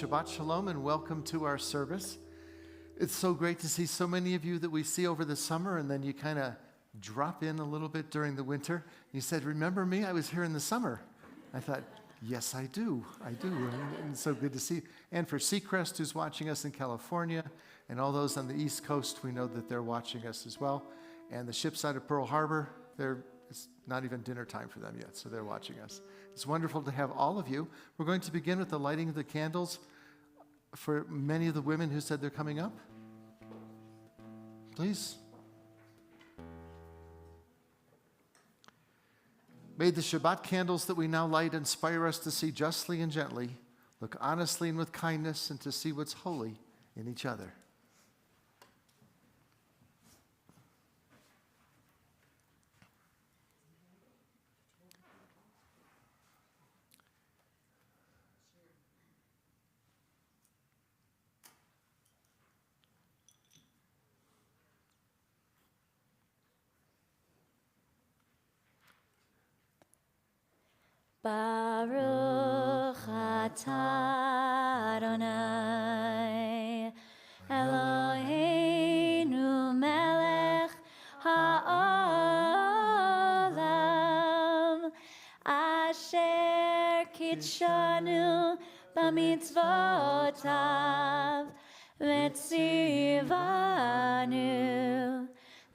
Shabbat Shalom and welcome to our service. It's so great to see so many of you that we see over the summer, and then you kind of drop in a little bit during the winter. You said, remember me? I was here in the summer. I thought, yes, I do. And it's so good to see. And for Seacrest, who's watching us in California, and all those on the East Coast, we know that they're watching us as well. And the ship side of Pearl Harbor, it's not even dinner time for them yet, so they're watching us. It's wonderful to have all of you. We're going to begin with the lighting of the candles for many of the women who said they're coming up. Please. May the Shabbat candles that we now light inspire us to see justly and gently, look honestly and with kindness, and to see what's holy in each other. Baruch atah Adonai Eloheinu melech ha'olam asher kitshanu b'mitzvotav v'tzivanu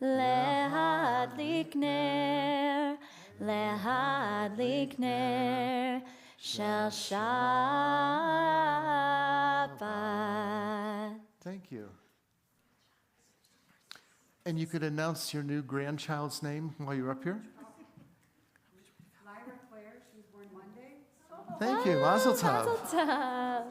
lehadlik ner shel Shabbat. Thank you. And you could announce your new grandchild's name while you're up here. Lyra Claire, she was born Monday. Thank you. Mazel tov. Mazel tov.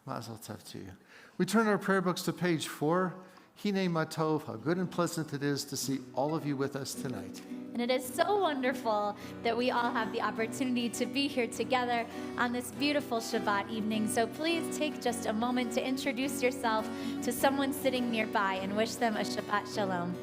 Mazel tov to you. We turn our prayer books to page 4. Hine matov, how good and pleasant it is to see all of you with us tonight. And it is so wonderful that we all have the opportunity to be here together on this beautiful Shabbat evening. So please take just a moment to introduce yourself to someone sitting nearby and wish them a Shabbat Shalom.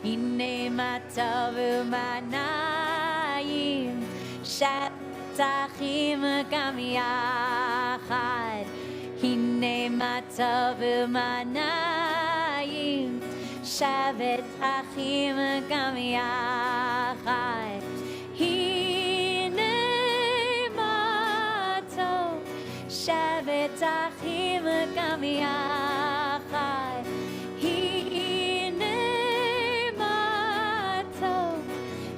Hine matov u'manayim shetachim gam yachad. Hine matov u'manayim shetachim gam yachad. Hine matov shetachim gam yachad.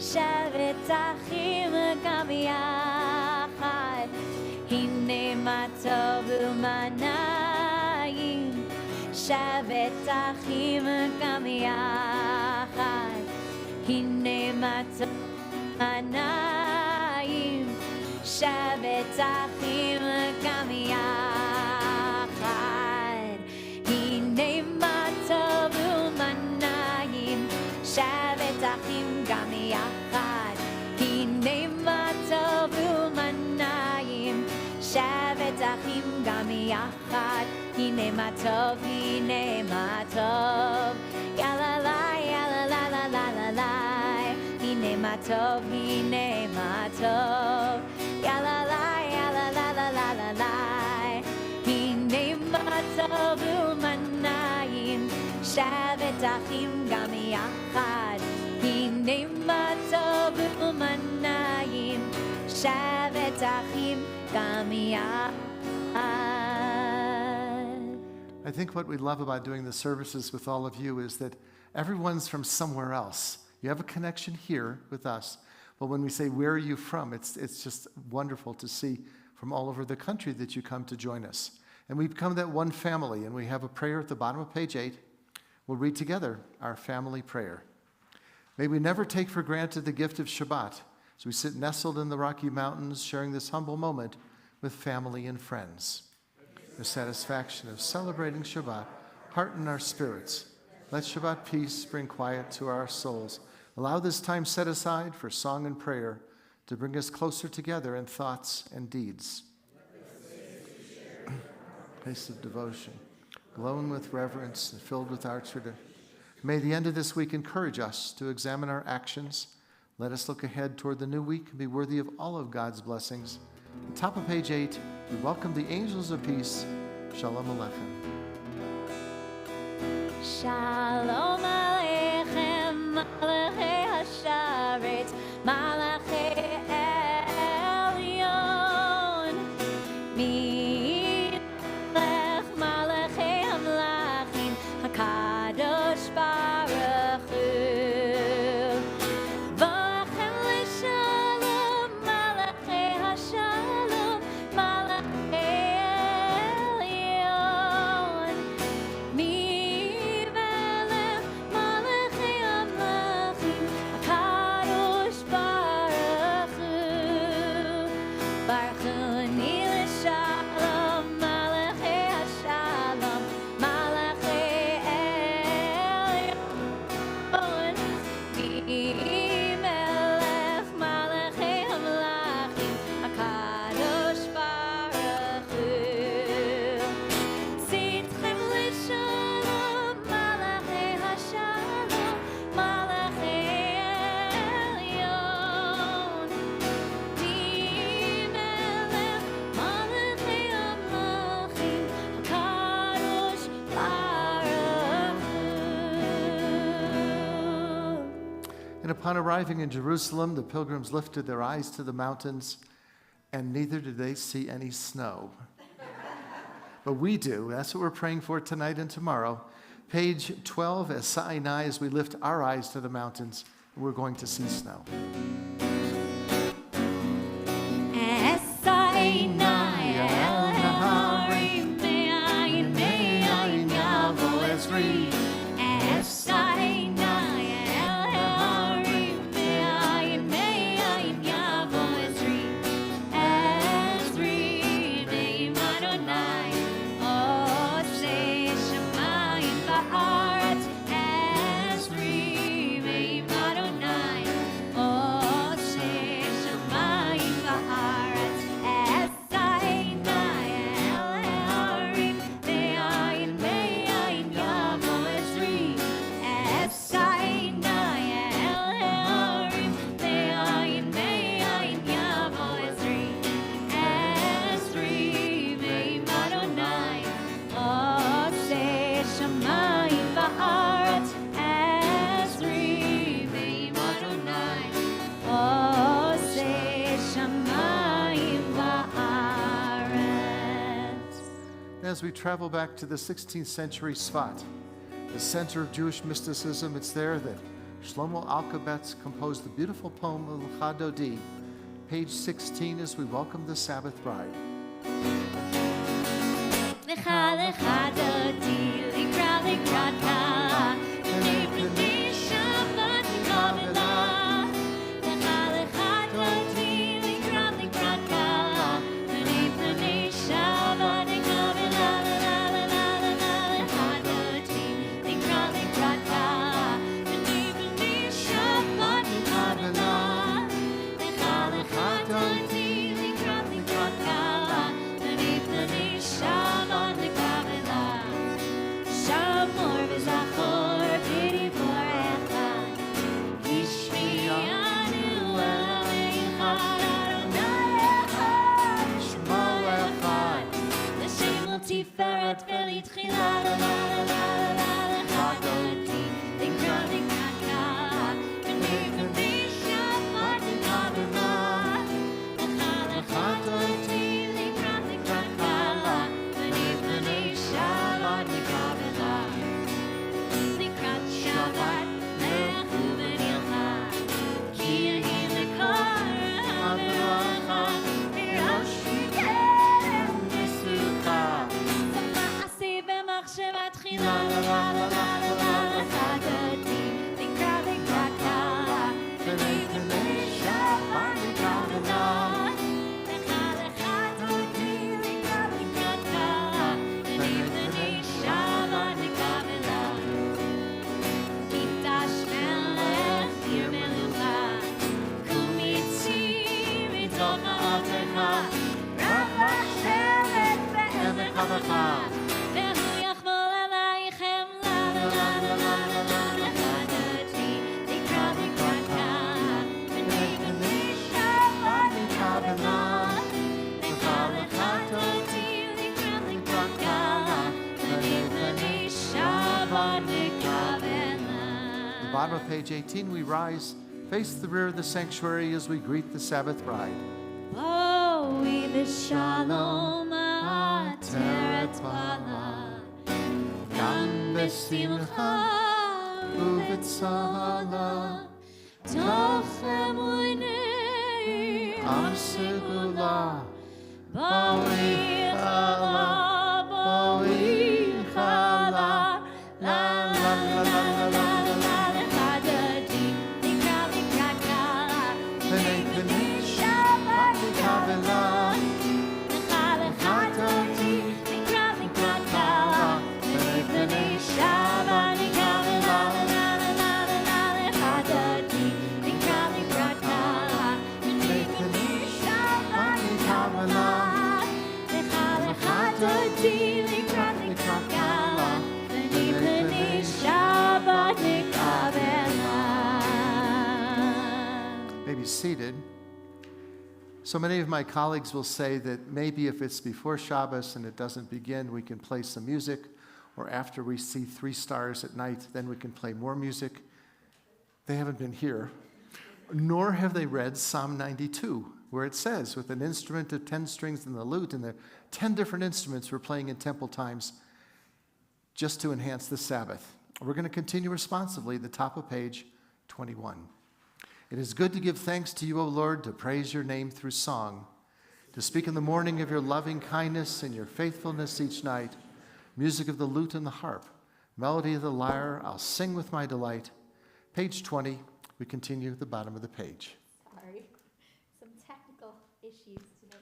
Shabbatachim gam yachad. Hine matov u'manayim shabbatachim gam yachad. Hine matov u'manayim shabbatachim gam yachad. Hine matov u'manayim shabbatachim gam yachad. Hine matov u'manayim shabbatachim gam yachad. Hine matov, yalalai, yalalalalai. Hine matov, yalalai, yalalalalai. Hine matov u'manayim shabbatachim gam yachad. Hine matov u'manayim shabbatachim gam yachad. I think what we love about doing the services with all of you is that everyone's from somewhere else. You have a connection here with us, but when we say, where are you from? It's just wonderful to see from all over the country that you come to join us. And we become that one family, and we have a prayer at the bottom of page 8. We'll read together our family prayer. May we never take for granted the gift of Shabbat as we sit nestled in the Rocky Mountains, sharing this humble moment with family and friends. The satisfaction of celebrating Shabbat hearten our spirits. Let Shabbat peace bring quiet to our souls. Allow this time set aside for song and prayer to bring us closer together in thoughts and deeds. Place of devotion, glowing with reverence and filled with our tradition. May the end of this week encourage us to examine our actions. Let us look ahead toward the new week and be worthy of all of God's blessings. At the top of page 8, we welcome the angels of peace. Shalom Aleichem. Shalom Aleichem, Malachei Hasharet, Malachei Elyon. Milech Malachei Hamlachim, HaKadosh Baruch Hu. V'achem l'shalom, Malachei Hashalom, Malachei Elyon. Milech Malachei Hamlachim, HaKadosh Baruch Hu. Baruchuni l'shalom, Malachei Hashalom, Malachei Elyon. Melech Malachei Hamlachim, HaKadosh Baruch Hu. Tzidchem l'shalom, Malachei Hashalom, Malachei Elyon. Melech Malachei Hamlachim, HaKadosh Baruch Hu. And upon arriving in Jerusalem, the pilgrims lifted their eyes to the mountains, and neither did they see any snow. But we do. That's what we're praying for tonight and tomorrow. Page 12, as Sinai, as we lift our eyes to the mountains, we're going to see snow. As we travel back to the 16th century Sfat, the center of Jewish mysticism, it's there that Shlomo Alkabetz composed the beautiful poem of Lecha Dodi, page 16, as we welcome the Sabbath bride. Lecha lecha dodi, likra likrata, v'nei Shabbat v'kavela. Lecha lecha dodi, likra likrata, v'nei Shabbat v'kavela. Lecha dodi, likra likrata, v'nei Shabbat v'kavela. Lecha lecha dodi, likra likrata, v'nei Shabbat v'kavela. Shamor v'zachor b'divorecha, Hishmiyanu Elohecha, Adonai echad, Shmo echad. L'shem l'tiferet v'litchila, lecha dodi, likra likrata, v'nei Shabbat v'kavela. Lecha dodi, likra likrata, v'nei Shabbat v'kavela. Likrat Shabbat lechu v'nilcha, ki yehi lekor ha'melacha, v'rosh yidem v'sucha. Ma'aseh b'machsheva tchila, lecha dodi, likra likrata, v'nei Shabbat v'kavela. Lecha dodi, likra likrata, v'nei Shabbat v'kavela. Mikdash melech ir melucha, kumitzi mitoch ha'otecha, rach Hashem et be'emet bottom of page 18, we rise, face the rear of the sanctuary as we greet the Sabbath bride. Boi v'shalom ateret bala, gam b'simcha u'v'tzala, toch emunei am segula, boi chala, boi chala, la la la la la la la la chadati, nikra nikra kala, v'nei v'nei Shabbat nikavela, lecha lecha toti, nikra nikra kala, v'nei v'nei Shabbat nikavela, la la la la la lecha toti, nikra nikra kala, v'nei v'nei Shabbat nikavela, lecha lecha toti, nikra nikra kala, v'nei v'nei Shabbat nikavela. May be seated. So many of my colleagues will say that maybe if it's before Shabbos and it doesn't begin, we can play some music, or after we see 3 stars at night, then we can play more music. They haven't been here, nor have they read Psalm 92, where it says, with an instrument of 10 strings and the lute, and the 10 different instruments we're playing in temple times, just to enhance the Sabbath. We're going to continue responsively at the top of page 21. It is good to give thanks to you, O Lord, to praise your name through song, to speak in the morning of your loving kindness and your faithfulness each night, music of the lute and the harp, melody of the lyre, I'll sing with my delight. Page 20, we continue at the bottom of the page. Sorry, some technical issues today.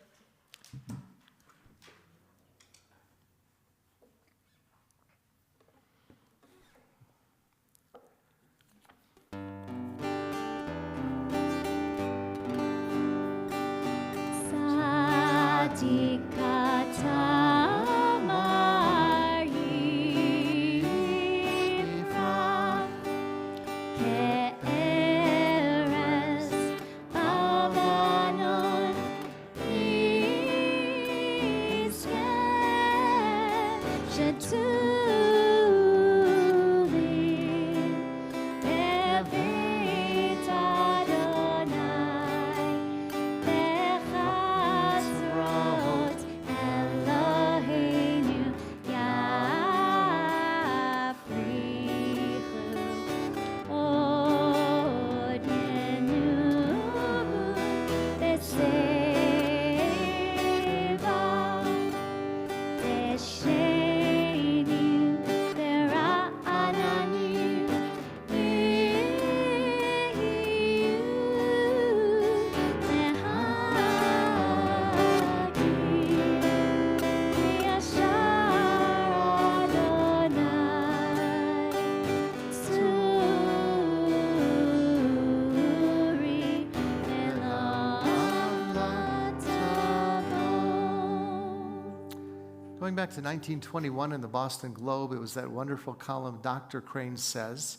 Going back to 1921 in the Boston Globe, it was that wonderful column, Dr. Crane Says.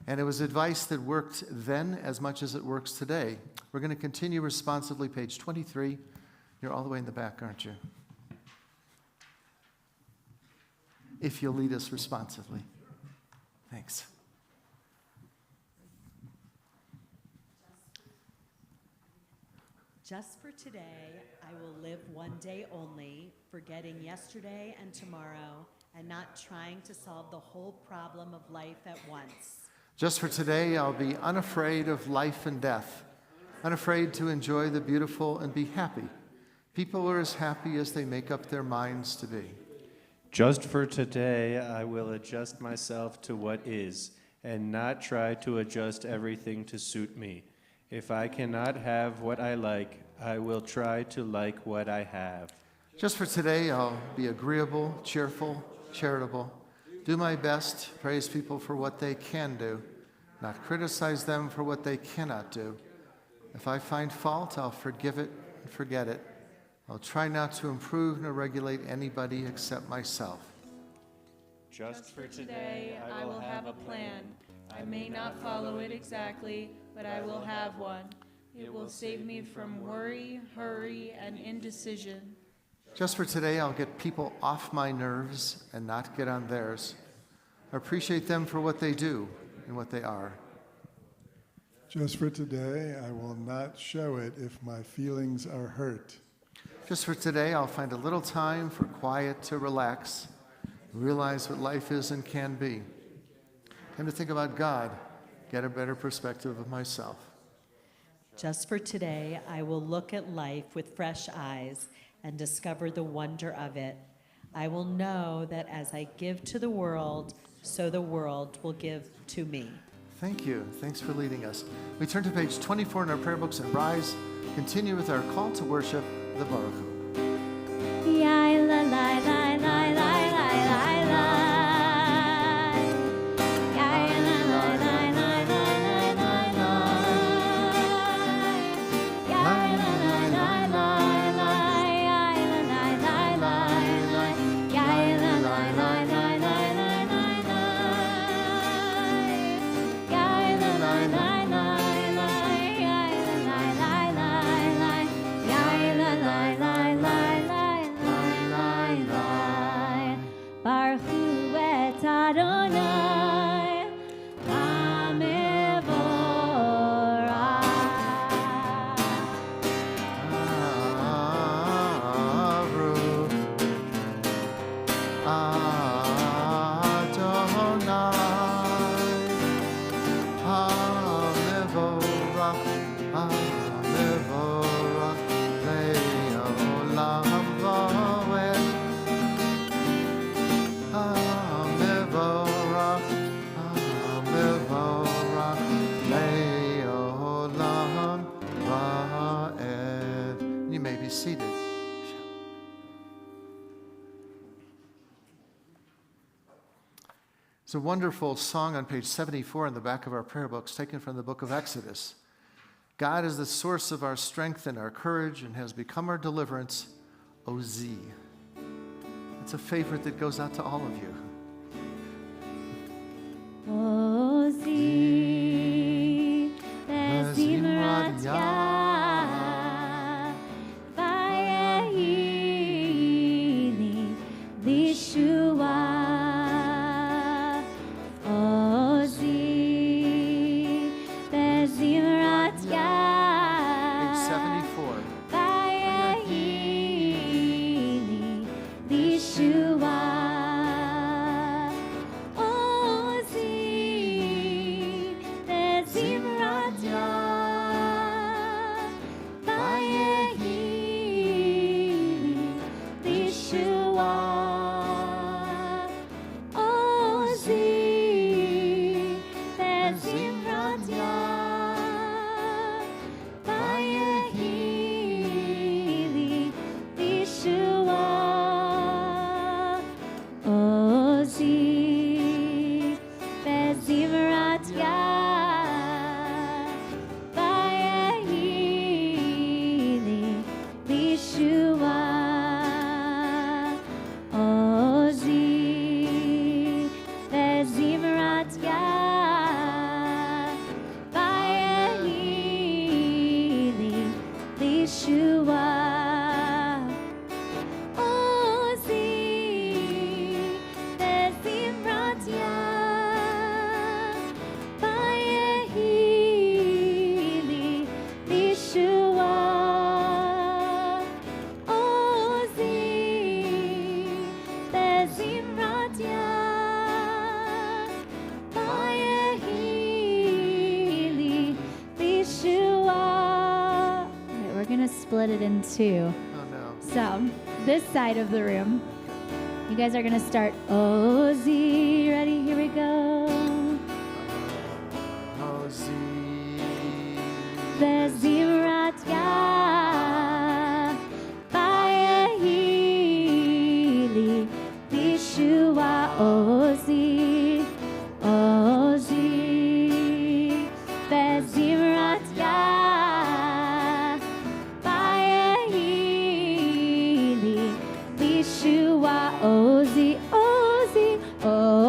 And it was advice that worked then as much as it works today. We're going to continue responsively, page 23. You're all the way in the back, aren't you? If you'll lead us responsively. Thanks. Just for today, I will live one day only, forgetting yesterday and tomorrow, and not trying to solve the whole problem of life at once. Just for today, I'll be unafraid of life and death, unafraid to enjoy the beautiful and be happy. People are as happy as they make up their minds to be. Just for today, I will adjust myself to what is, and not try to adjust everything to suit me. If I cannot have what I like, I will try to like what I have. Just for today, I'll be agreeable, cheerful, charitable, do my best, praise people for what they can do, not criticize them for what they cannot do. If I find fault, I'll forgive it and forget it. I'll try not to improve nor regulate anybody except myself. Just for Today, I will have a plan. I may not follow it exactly, but I will have one. It will save me from worry, hurry, and indecision. Just for today, I'll get people off my nerves and not get on theirs. I appreciate them for what they do, in what they are. Just for today, I will not show it if my feelings are hurt. Just for today, I'll find a little time for quiet to relax, realize what life is and can be. Time to think about God, get a better perspective of myself. Just for today, I will look at life with fresh eyes and discover the wonder of it. I will know that as I give to the world, so the world will give to me. Thank you. Thanks for leading us. We turn to page 24 in our prayer books and rise. Continue with our call to worship, the Baruch Hu. Yai la la la la la la la la. Yai la la la la la la la la. Yai la la la la la. Yai la la la la la. Yai la la la la la la la. Yai la la la la la. Yai la la la la la. Yai la la la la la. Baruch Hu et Adonai You may be seated. It's a wonderful song on page 74 in the back of our prayer books, taken from the book of Exodus. God is the source of our strength and our courage and has become our deliverance, Oz. It's a favorite that goes out to all of you. Ozi bezimrat yah vayehili lishua. Ozi bezimrat yah Page 74. vayehili lishua. Split it in two. Oh no. So, this side of the room, you guys are going to start Ozi. Ready? Here we go. Oz. Bezimrat yah vayehili lishua. Ozi, Ozi, bezimrat yah vayehili lishua. Ozi, Ozi, Ozi.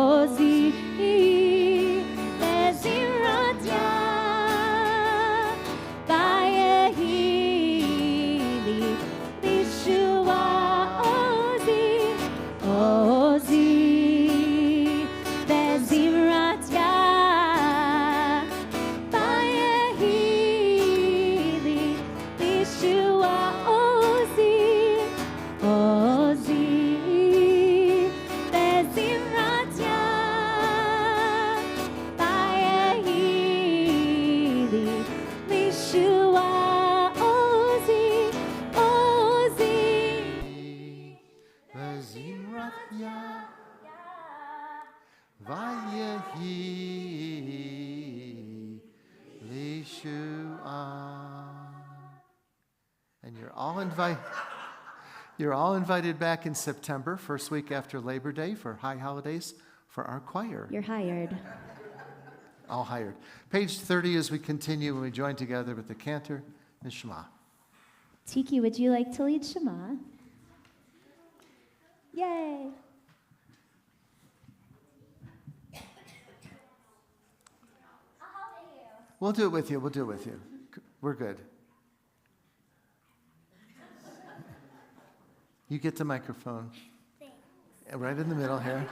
Vayehi Lishua. And you're all invited back in September, first week after Labor Day, for high holidays for our choir. You're hired. All hired. Page 30 as we continue and we join together with the cantor and Shema. Tiki, would you like to lead Shema? Yay! We'll do it with you. We'll do it with you. We're good. You get the microphone. Thanks. Right in the middle here.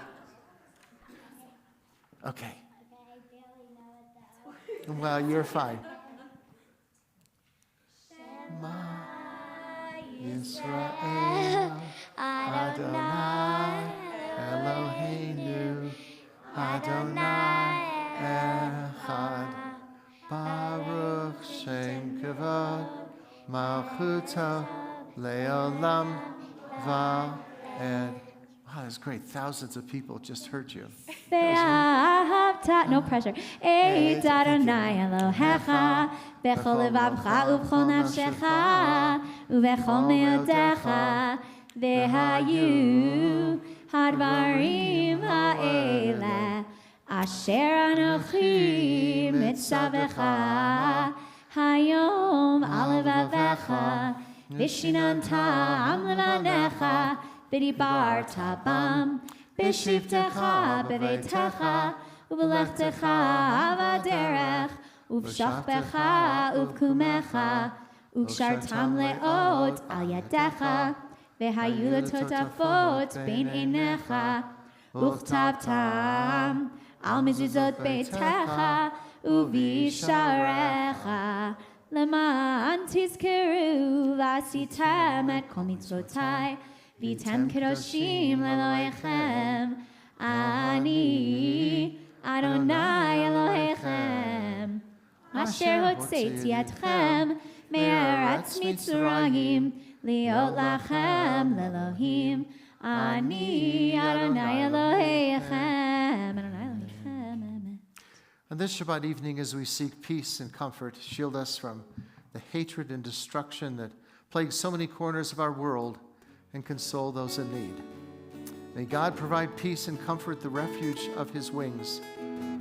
Okay. Well, you're fine. Shema Yisrael Adonai Eloheinu Adonai Echad Baruch Shem Kavod Malchuto Leolam Va'ed. Wow, that's great. Thousands of people just heard you. No pressure. Eid Adonai Elohecha bechol levavcha ubechol nafshecha ubechol meodecha vehayu hadvarim ha'ele asher anochi mitzavecha hayom al levavecha vishinantam levanecha v'dibarta bam b'shivtecha b'veitecha u'b'lechtecha v'derech u'v'shachbecha u'v'kumecha u'kshartam le'ot al yadecha v'hayu l'totafot bein einecha u'chtavtam al mezuzot beitecha u'visharecha leman tizkeru v'asitem et kol mitzvotai v'tem kedoshim leloechem ani Adonai Elohechem asher hotzeitzi etchem me'eretz Mitzrayim liot lachem lelohim ani Adonai Elohechem Adonai Elohechem Amen. On this Shabbat evening, as we seek peace and comfort, shield us from the hatred and destruction that plagues so many corners of our world, and console those in need. May God provide peace and comfort, the refuge of his wings.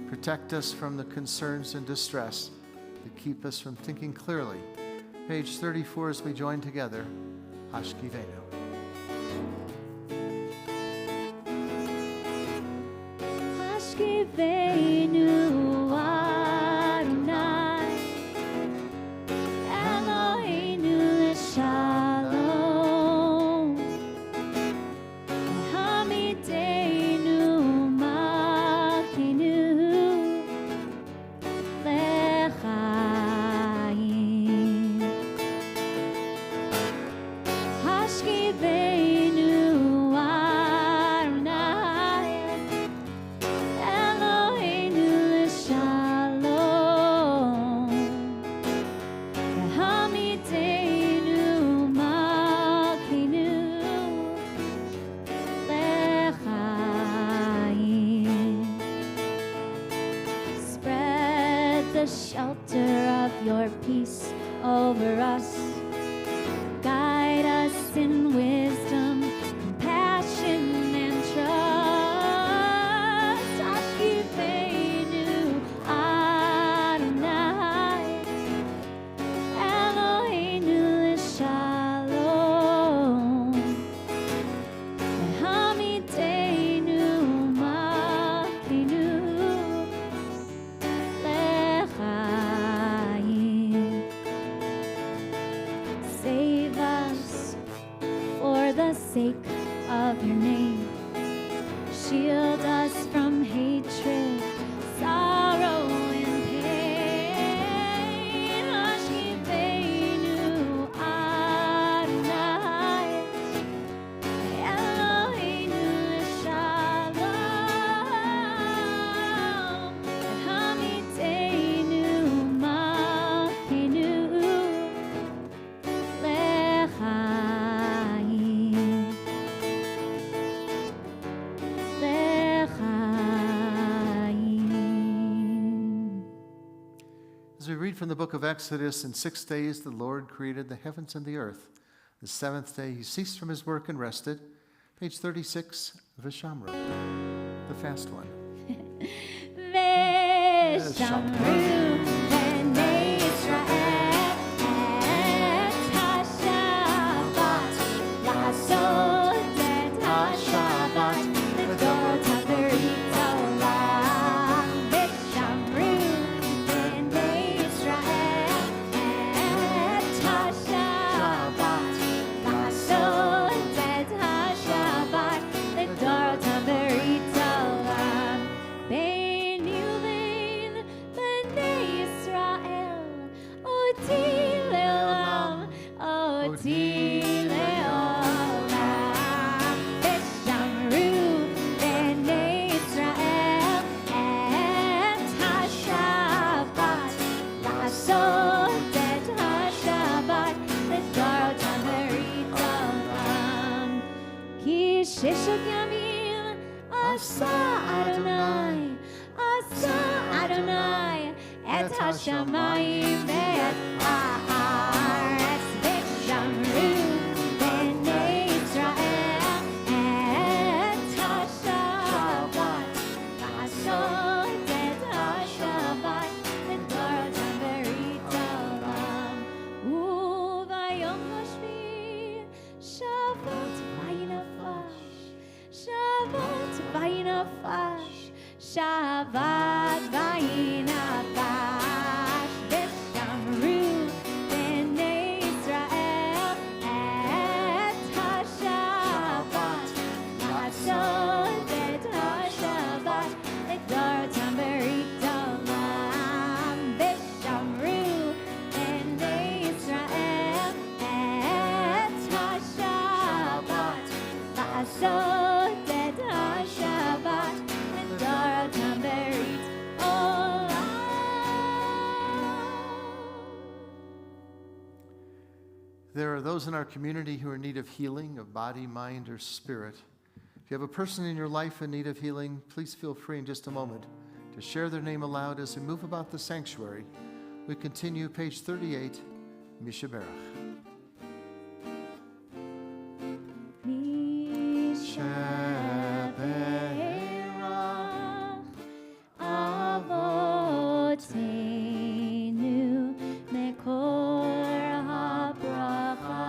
Protect us from the concerns and distress that keep us from thinking clearly. Page 34 as we join together, Hashkivenu. Hashkivenu Adonai Eloheinu l'shalom Hamidenu Malkeinu L'chaim Hashkivenu Adonai Eloheinu l'shalom Hamidenu Malkeinu L'chaim Spread the shelter of your peace over us. Guide us in wisdom, compassion, and trust. Hashkivenu Adonai Eloheinu l'shalom Hamidenu Malkeinu L'chaim. Save us for the sake of your name. Shield us from hatred, sorrow, and pain. Hashkivenu Adonai Eloheinu l'shalom Hamidenu Malkeinu L'chaim L'chaim As we read from the book of Exodus, in 6 days the Lord created the heavens and the earth. The seventh day he ceased from his work and rested. Page 36, Vishamru, the fast one. Vishamru b'nei Yisrael et ha-Shabbat la'asot et ha-Shabbat l'dorot haberit olam. Vishamru b'nei Yisrael et ha-Shabbat la'asot et ha-Shabbat l'dorot haberit olam. Bein Yuvain b'nei Yisrael oti le'olam, oti le'olam. Vishamru b'nei Yisrael et ha-Shabbat la'asot et ha-Shabbat l'dorot haberit olam. Ki sheshot yamim asa Adonai et hashamayim ve'et haaretz. Vishamru b'nei Yisrael et ha-Shabbat la'asot et ha-Shabbat l'dorot haberit olam. Uvayom hashvi Shabbat vayinafash, Shabbat vayinafash, Shabbat vayinafash. Vishamru b'nei Yisrael et ha-Shabbat la'asot et ha-Shabbat l'dorot haberit olam. Vishamru b'nei Yisrael et ha-Shabbat la'asot et ha-Shabbat l'dorot haberit olam. There are those in our community who are in need of healing of body, mind, or spirit. If you have a person in your life in need of healing, please feel free in just a moment to share their name aloud as we move about the sanctuary. We continue, page 38, Mishaberach. Mishaberach Avotenu Mekor habracha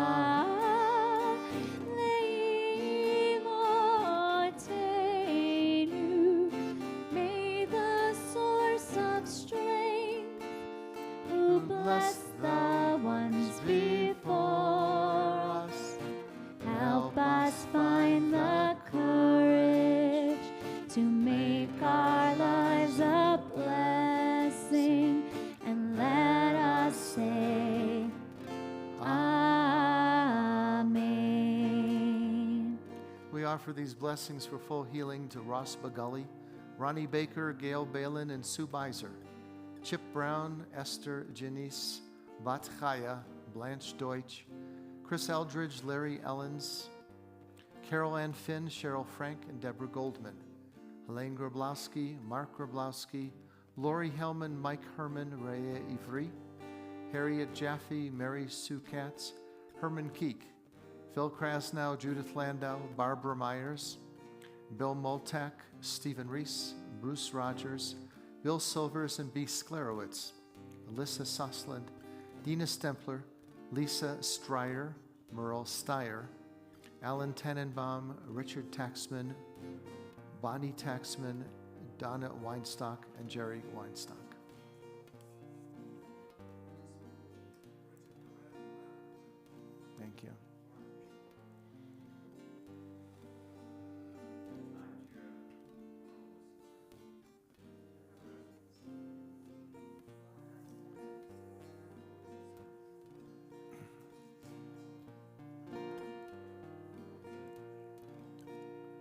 Leimotenu. May the source of strength who bless the ones before us help us find the courage to make our lives a blessing, and let us say Amen. We offer these blessings for full healing to Ross Bagully, Ronnie Baker, Gail Balin, and Sue Beiser, Chip Brown, Esther Janice, Bat Chaya, Blanche Deutsch, Chris Eldridge, Larry Ellens, Carol Ann Finn, Cheryl Frank, and Deborah Goldman, Helene Grablowski, Mark Grablowski, Lori Hellman, Mike Herman, Rhea Ivry, Harriet Jaffe, Mary Sue Katz, Herman Keek, Phil Krasnow, Judith Landau, Barbara Myers, Bill Moltak, Stephen Reese, Bruce Rogers, Bill Silvers, and B. Sklarowitz, Alyssa Sussland, Dina Stempler, Lisa Stryer, Merle Steyer, Alan Tenenbaum, Richard Taxman, Bonnie Taxman, Donna Weinstock, and Jerry Weinstock. Thank you.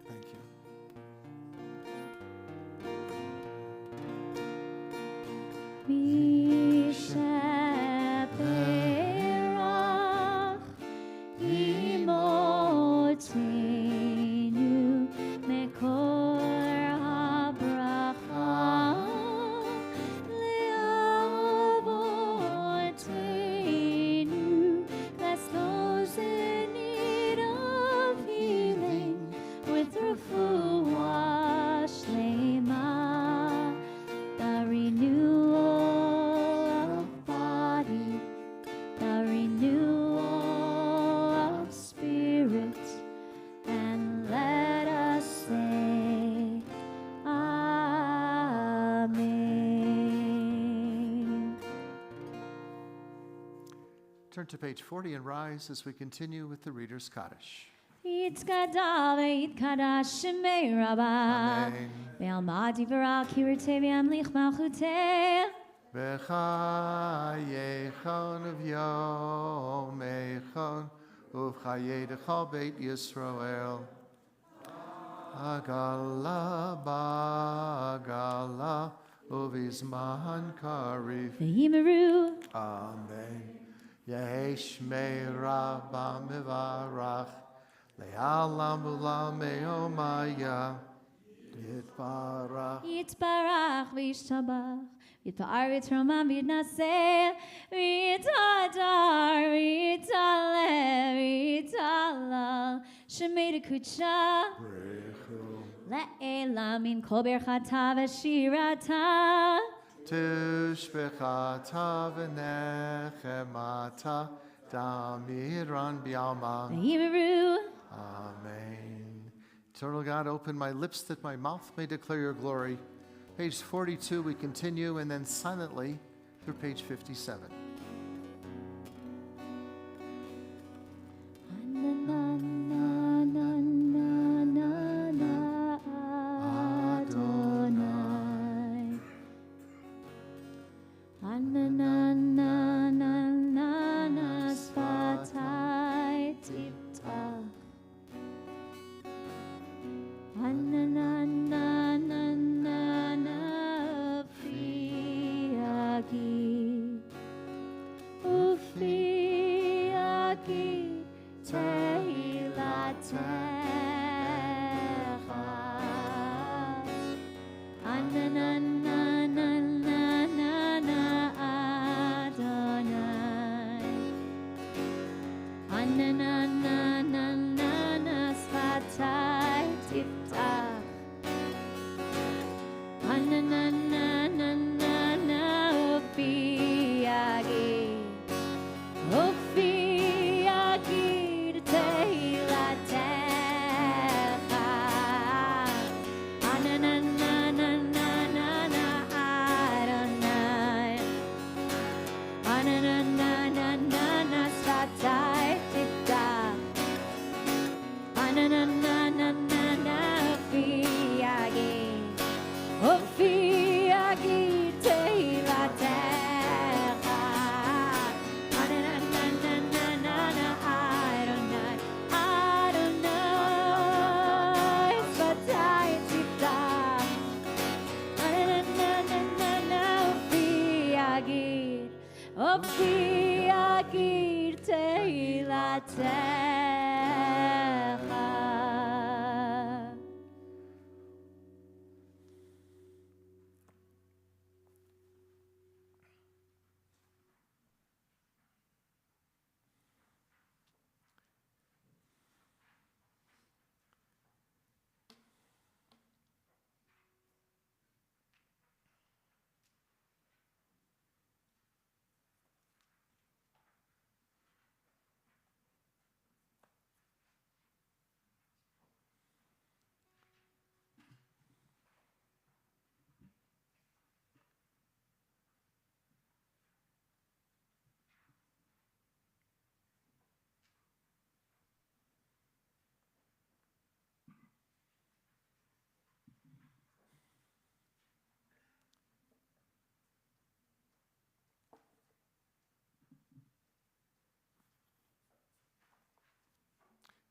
Thank you. Mishaberach Imotenu Mekor habracha Le'avotenu Turn to page 40 and rise as we continue with the Reader's Kaddish. יתגדל ויתקדש שמי רבה Amen. ועלמא דברה קירתה וימליך מלכותה בחייכון וביומייכון ובחיי דכל בית ישראל. עגלה בעגלה ובזמן קריב. ויאמרו אמן. יהי שמי רבה מברך לעולם ולעולמי יומיה. יתברך. יתברך וישתבח יתפאר ויתרומם ויתנשא ויתהדר ויתעלה ויתהלל שמי דקודשה לעילם מן כל ברכתה ושירתה תשבחתה ונחמתה תמירן בעלמא. ויאמרו Amen. Eternal God, open my lips that my mouth may declare your glory. Page 42, we continue, and then silently through page 57.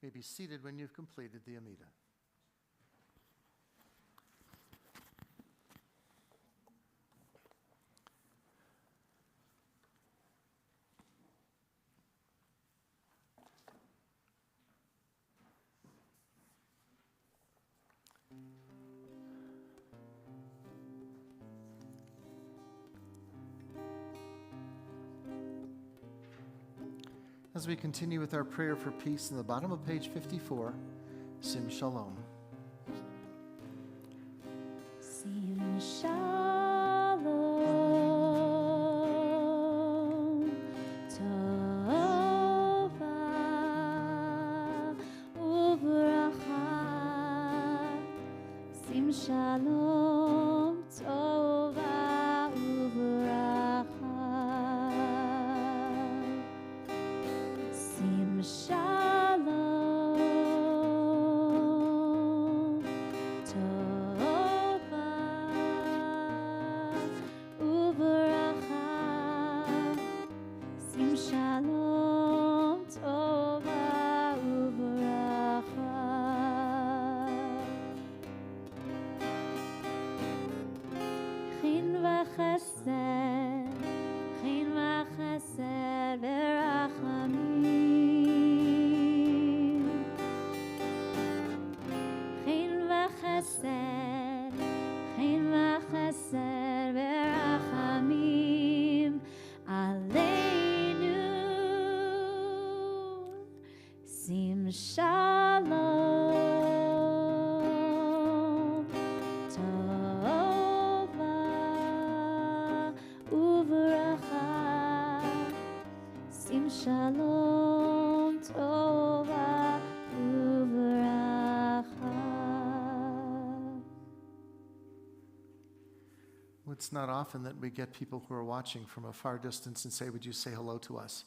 You may be seated when you've completed the Amida. As we continue with our prayer for peace in the bottom of page 54, Sim Shalom. Sim Shalom Tova Uvracha Sim Shalom Tova Uvracha וחסד, חן וחסד ורחמים. חן וחסד, חן וחסד ורחמים עלינו. שים שלום, טובה וברכה. שים שלום, טובה וברכה. It's not often that we get people who are watching from a far distance and say, would you say hello to us?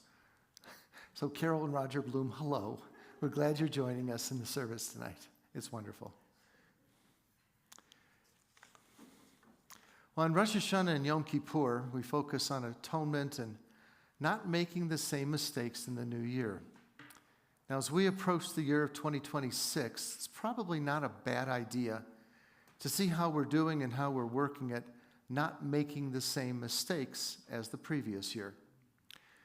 So Carol and Roger Bloom, hello. We're glad you're joining us in the service tonight. It's wonderful. Well, on Rosh Hashanah and Yom Kippur, we focus on atonement and not making the same mistakes in the new year. Now, as we approach the year of 2026, it's probably not a bad idea to see how we're doing and how we're working at not making the same mistakes as the previous year.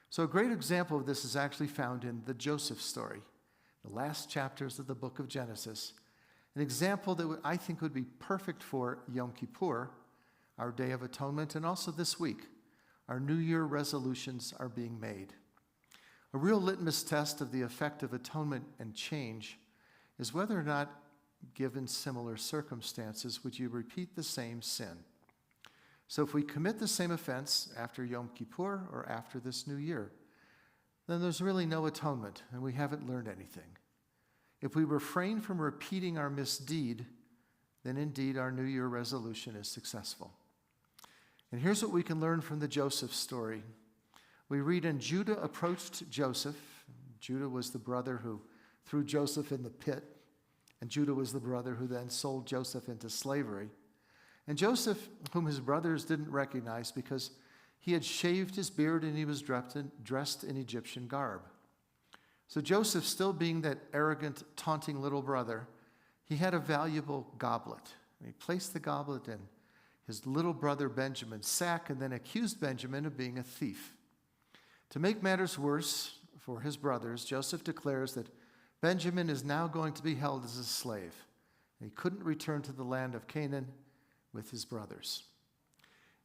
So a great example of this is actually found in the Joseph story, the last chapters of the book of Genesis. An example that I think would be perfect for Yom Kippur, our Day of Atonement, and also this week. Our New Year resolutions are being made. A real litmus test of the effect of atonement and change is whether or not, given similar circumstances, would you repeat the same sin? So if we commit the same offense after Yom Kippur or after this new year, then there's really no atonement and we haven't learned anything. If we refrain from repeating our misdeed, then indeed our New Year resolution is successful. And here's what we can learn from the Joseph story. We read, and Judah approached Joseph. Judah was the brother who threw Joseph in the pit, and Judah was the brother who then sold Joseph into slavery. And Joseph, whom his brothers didn't recognize because he had shaved his beard and he was dressed in Egyptian garb. So Joseph, still being that arrogant, taunting little brother, he had a valuable goblet. And he placed the goblet in his little brother Benjamin's sack and then accused Benjamin of being a thief. To make matters worse for his brothers, Joseph declares that Benjamin is now going to be held as a slave. And he couldn't return to the land of Canaan with his brothers.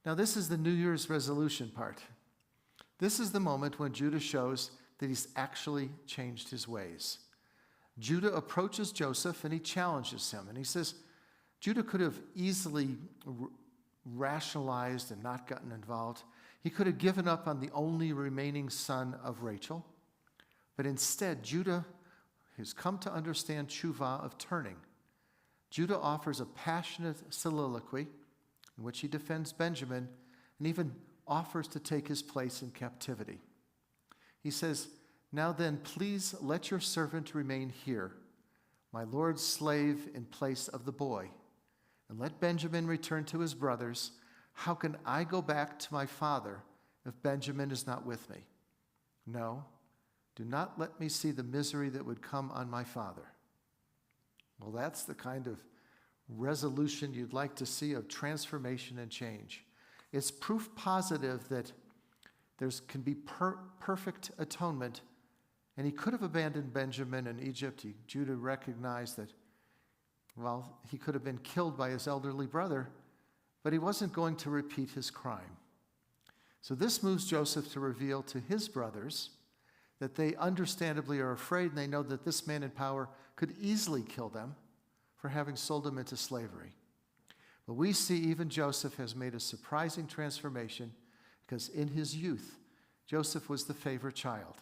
Now, this is the New Year's resolution part. This is the moment when Judah shows that he's actually changed his ways. Judah approaches Joseph and he challenges him. And he says, Judah could have easily rationalized and not gotten involved. He could have given up on the only remaining son of Rachel. But instead, Judah has come to understand tshuva of turning. Judah offers a passionate soliloquy in which he defends Benjamin and even offers to take his place in captivity. He says, now then, please let your servant remain here, my Lord's slave in place of the boy, and let Benjamin return to his brothers. How can I go back to my father if Benjamin is not with me? No, do not let me see the misery that would come on my father. Well, that's the kind of resolution you'd like to see of transformation and change. It's proof positive that there can be perfect atonement, and he could have abandoned Benjamin in Egypt. Judah recognized that, well, he could have been killed by his elderly brother, but he wasn't going to repeat his crime. So this moves Joseph to reveal to his brothers that they understandably are afraid, and they know that this man in power could easily kill them for having sold them into slavery. But we see even Joseph has made a surprising transformation because in his youth, Joseph was the favorite child,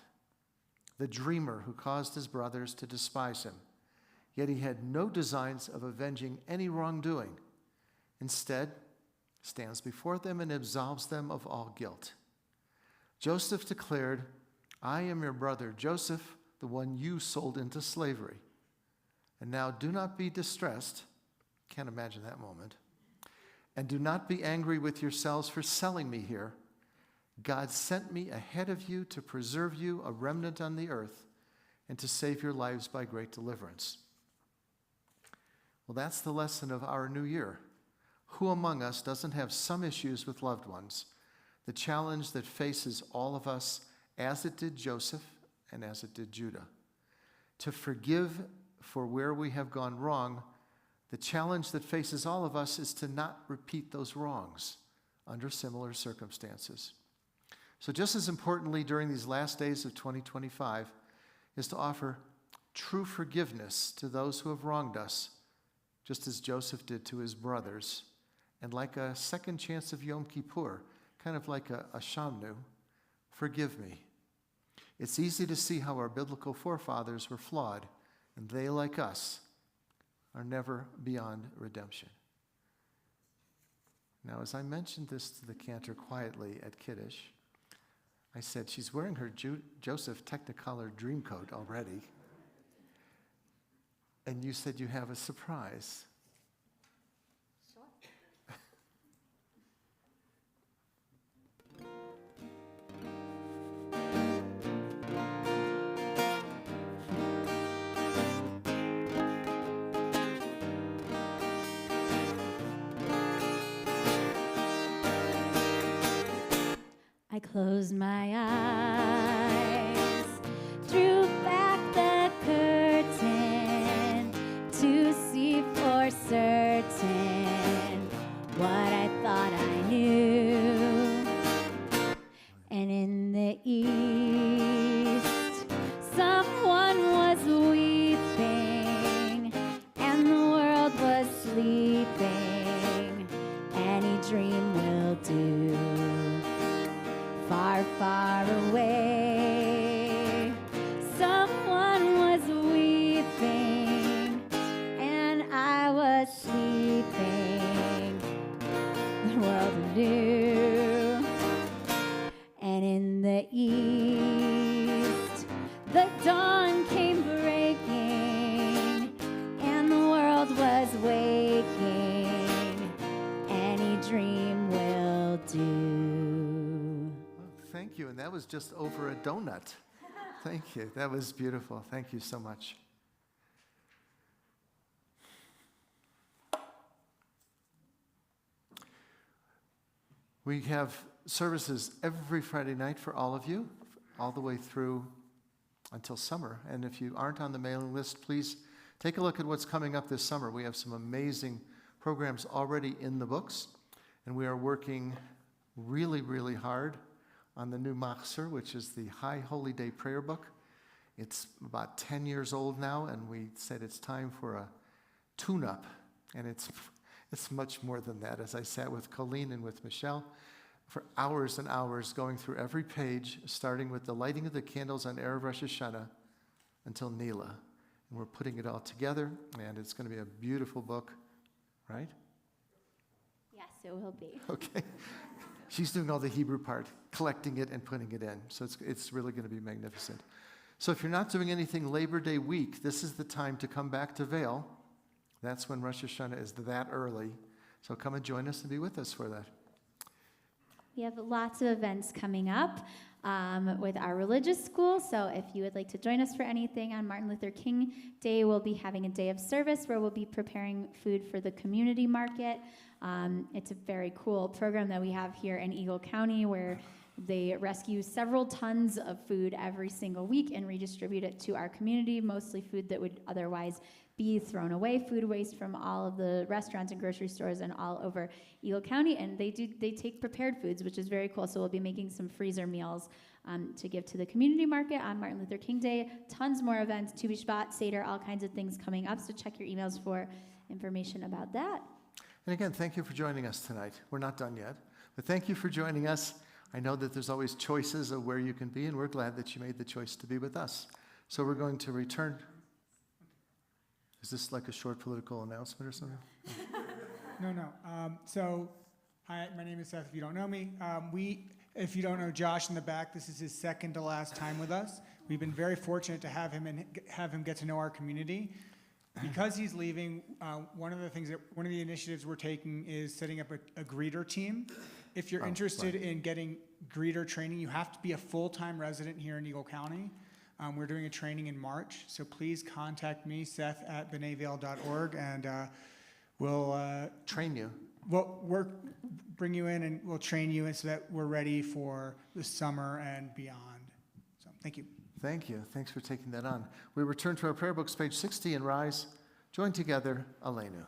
the dreamer who caused his brothers to despise him. Yet he had no designs of avenging any wrongdoing. Instead, stands before them and absolves them of all guilt. Joseph declared, I am your brother Joseph, the one you sold into slavery. And now do not be distressed. Can't imagine that moment. And do not be angry with yourselves for selling me here. God sent me ahead of you to preserve you a remnant on the earth and to save your lives by great deliverance. Well, that's the lesson of our new year. Who among us doesn't have some issues with loved ones? The challenge that faces all of us, as it did Joseph and as it did Judah. To forgive for where we have gone wrong, the challenge that faces all of us is to not repeat those wrongs under similar circumstances. So just as importantly during these last days of 2025 is to offer true forgiveness to those who have wronged us, just as Joseph did to his brothers, and like a second chance of Yom Kippur, kind of like a Shamnu, forgive me. It's easy to see how our biblical forefathers were flawed, and they, like us, are never beyond redemption. Now, as I mentioned this to the cantor quietly at Kiddush, I said, she's wearing her Joseph Technicolor Dreamcoat already. And you said you have a surprise. Sure. I closed my eyes, drew back the curtain to see for certain what I thought I knew. And in the east, someone was weeping, and the world was sleeping. Any dream will do. Far, far away, someone was weeping, and I was sleeping. The world knew. And in the east, the dawn came breaking, and the world was waking. Any dream will do. Thank you, and that was just over a donut. Thank you. That was beautiful. Thank you so much. We have services every Friday night for all of you, all the way through until summer. And if you aren't on the mailing list, please take a look at what's coming up this summer. We have some amazing programs already in the books, and we are working really, really hard on the new Machzor, which is the High Holy Day prayer book. It's about 10 years old now, and we said it's time for a tune-up. And it's much more than that. As I sat with Colleen and with Michelle for hours and hours going through every page, starting with the lighting of the candles on Erev Rosh Hashanah until Nila. And we're putting it all together, and it's going to be a beautiful book, right? Yes, it will be. Okay. She's doing all the Hebrew part, collecting it and putting it in. So it's really going to be magnificent. So if you're not doing anything Labor Day week, this is the time to come back to Vail. That's when Rosh Hashanah is that early. So come and join us and be with us for that. We have lots of events coming up with our religious school. So if you would like to join us for anything on Martin Luther King Day, we'll be having a day of service where we'll be preparing food for the community market. It's a very cool program that we have here in Eagle County where they rescue several tons of food every single week and redistribute it to our community, mostly food that would otherwise be thrown away, food waste from all of the restaurants and grocery stores and all over Eagle County. And they take prepared foods, which is very cool. So we'll be making some freezer meals to give to the community market on Martin Luther King Day. Tons more events, Tu B'Shvat, Seder, all kinds of things coming up. So check your emails for information about that. And again, thank you for joining us tonight. We're not done yet, but thank you for joining us. I know that there's always choices of where you can be, and we're glad that you made the choice to be with us. So we're going to return. Is this like a short political announcement or something? No. Hi, my name is Seth, if you don't know me. If you don't know Josh in the back, this is his second to last time with us. We've been very fortunate to have him and have him get to know our community. Because he's leaving, one of the initiatives we're taking is setting up a greeter team. If you're interested in getting greeter training, you have to be a full-time resident here in Eagle County. We're doing a training in March, so please contact me, Seth at benayvail.org, and we'll train you. we'll bring you in and we'll train you so that we're ready for the summer and beyond. So thank you. Thank you. Thanks for taking that on. We return to our prayer books, page 60, and rise. Join together, Aleinu.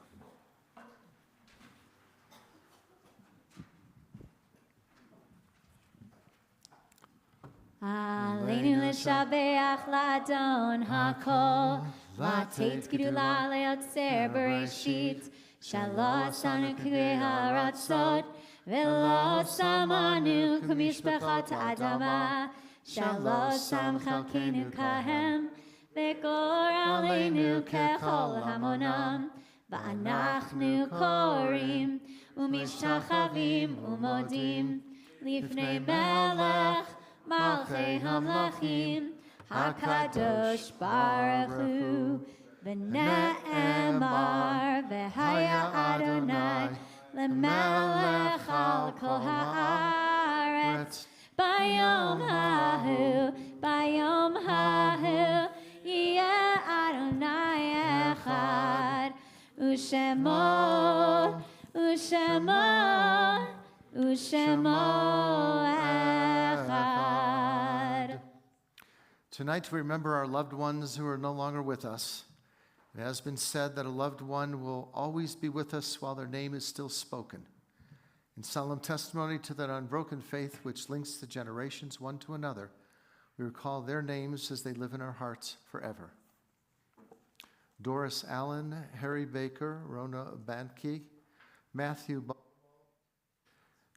Aleinu l'shabeach l'adon hakol, l'ateit gdula le'otzer bereshit, shalosh anu k'gei haratzot, ve'lo samanu k'mishpachat adama, shalosh sam chalkenu kahem, ve'kor aleinu kechol hamonam, va'anachnu korim, u'mishachavim u'modim, lifnei melech, Malchei Hamlachim, HaKadosh Baruch Hu, V'ne'emar, V'haya Adonai, L'melech al kol haaretz, Bayom hahu, Yeh Adonai echad, U'shemo echad. Tonight, we remember our loved ones who are no longer with us. It has been said that a loved one will always be with us while their name is still spoken. In solemn testimony to that unbroken faith which links the generations one to another, we recall their names as they live in our hearts forever. Doris Allen, Harry Baker, Rona Bantke, Matthew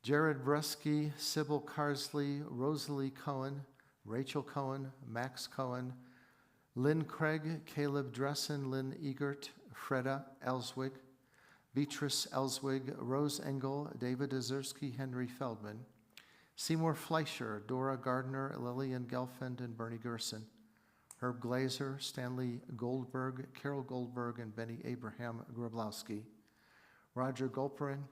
Jared Brusky, Sybil Carsley, Rosalie Cohen, Rachel Cohen, Max Cohen, Lynn Craig, Caleb Dressen, Lynn Egert, Freda Elswig, Beatrice Elswig, Rose Engel, David Ozerski, Henry Feldman, Seymour Fleischer, Dora Gardner, Lillian Gelfand, and Bernie Gerson, Herb Glazer, Stanley Goldberg, Carol Goldberg, and Benny Abraham Groblowski, Roger Golperin,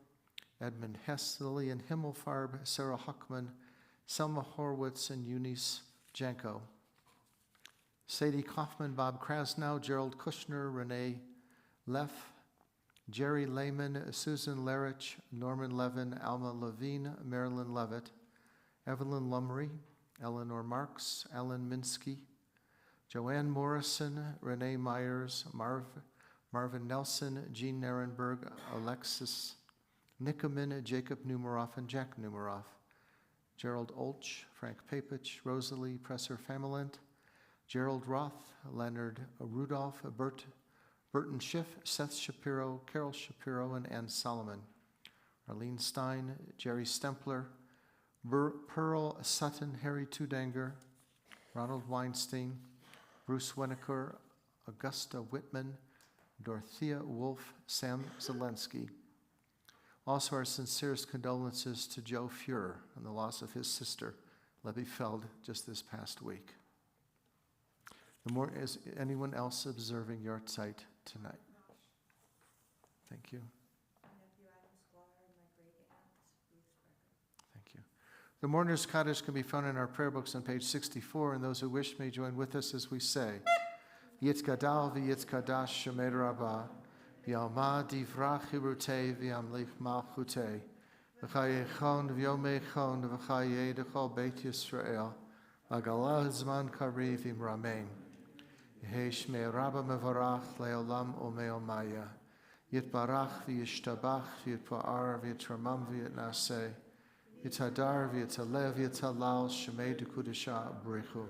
Edmund Hess, Lillian Himmelfarb, Sarah Huckman, Selma Horwitz, and Eunice Janko, Sadie Kaufman, Bob Krasnow, Gerald Kushner, Renee Leff, Jerry Lehman, Susan Larich, Norman Levin, Alma Levine, Marilyn Levitt, Evelyn Lumry, Eleanor Marks, Alan Minsky, Joanne Morrison, Renee Myers, Marvin Nelson, Jean Narenberg, Alexis Nickerman, Jacob Numeroff, and Jack Numeroff, Gerald Olch, Frank Papich, Rosalie Presser Famelent, Gerald Roth, Leonard Rudolph, Burton Schiff, Seth Shapiro, Carol Shapiro, and Ann Solomon, Arlene Stein, Jerry Stempler, Pearl Sutton, Harry Tudanger, Ronald Weinstein, Bruce Winokur, Augusta Whitman, Dorothea Wolf, Sam Zelensky. Also, our sincerest condolences to Joe Fuhrer on the loss of his sister, Libby Feld, just this past week. Is anyone else observing Yahrzeit tonight? Thank you. Thank you. The mourner's Kaddish can be found in our prayer books on page 64, and those who wish may join with us as we say, Yitzgadal v'yitzkadash shemer rabah, V'yalma divrach hirutei v'yamlich malchutei, v'chayechon v'yomechon v'chayei d'chol Beit Yisrael, v'galah zman kariv imramein. Yehi shmei rabba mevarach le'olam u'me'omaya, yitbarach v'yishtabach v'yitpa'ar v'yitramam v'yitnaseh, yitadar v'yitalev v'yitalal shemei d'kudisha b'richu.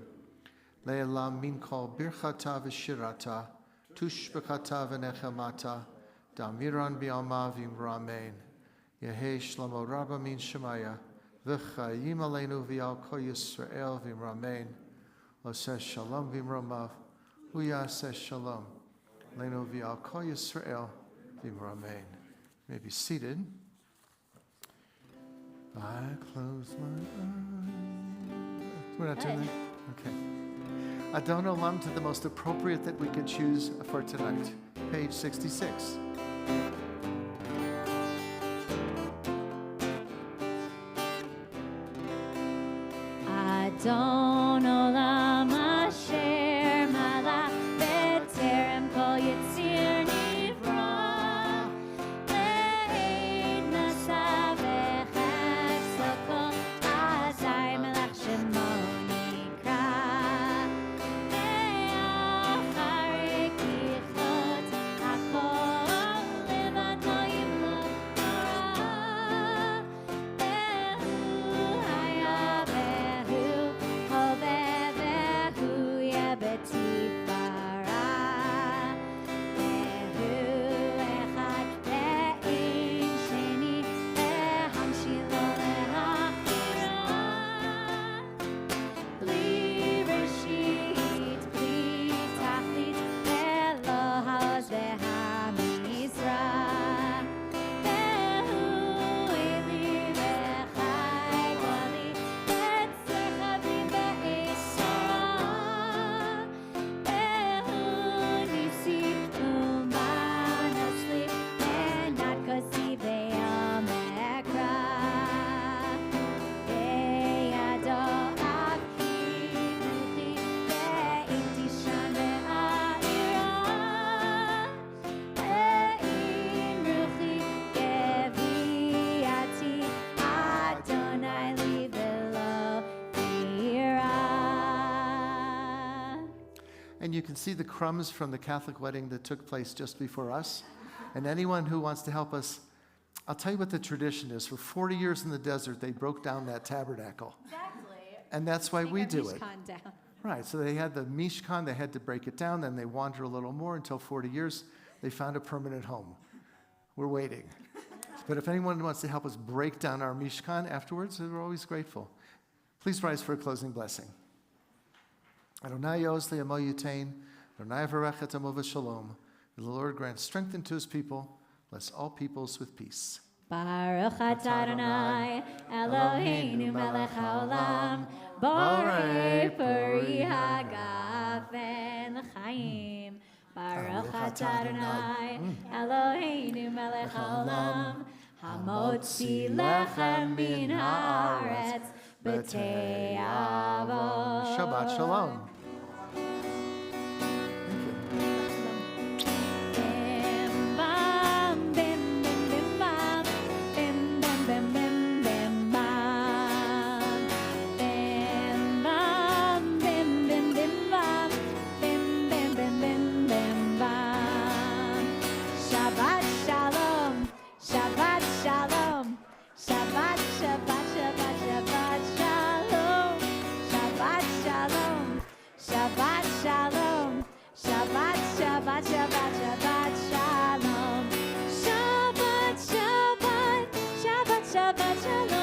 Le'olam min kol birchata v'shirata, Tushbekata v'nechamata, Damiran bi'alma v'imramein, Yehi shlomo rabba min shemaya, V'chayim aleinu v'yal kol Yisrael v'imramein, Oseh shalom v'imromav, Uyaseh shalom, Aleinu v'yal kol Yisrael v'imramein. You may be seated. I close my eyes. We're not doing that? Okay. Adon Olam to the most appropriate that we could choose for tonight. Page 66. Adon Olam Asher Malach B'Terem Kol Yitzir Nivra Le'ed you can see the crumbs from the Catholic wedding that took place just before us. And anyone who wants to help us, I'll tell you what the tradition is. For 40 years in the desert, they broke down that tabernacle. Exactly. And that's why we do it. Down. Right, so they had the Mishkan, they had to break it down, then they wander a little more until 40 years, they found a permanent home. We're waiting. But if anyone wants to help us break down our Mishkan afterwards, we're always grateful. Please rise for a closing blessing. Adonai Yos le'amo yutein, Adonai varech et amo v'shalom. May the Lord grant strength unto his people, bless all peoples with peace. Baruch atah Adonai, Eloheinu melech haolam, borei peri hagafen l'chaim. Baruch atah Adonai, Eloheinu melech haolam, hamotzi lechem min haaretz b'tei avot. Shabbat shalom. Bim bam, bim bim bim bam, bim bim bim bim bim bam, bim bam, bim bim bim bam, bim bim bim bim bim bam. Shabbat shalom, Shabbat shalom, Shabbat Shabbat Shabbat Shabbat shalom, Shabbat shalom, Shabbat shalom, Shabbat Shabbat Shabbat Shabbat shalom, Shabbat Shabbat Shabbat Shabbat shalom.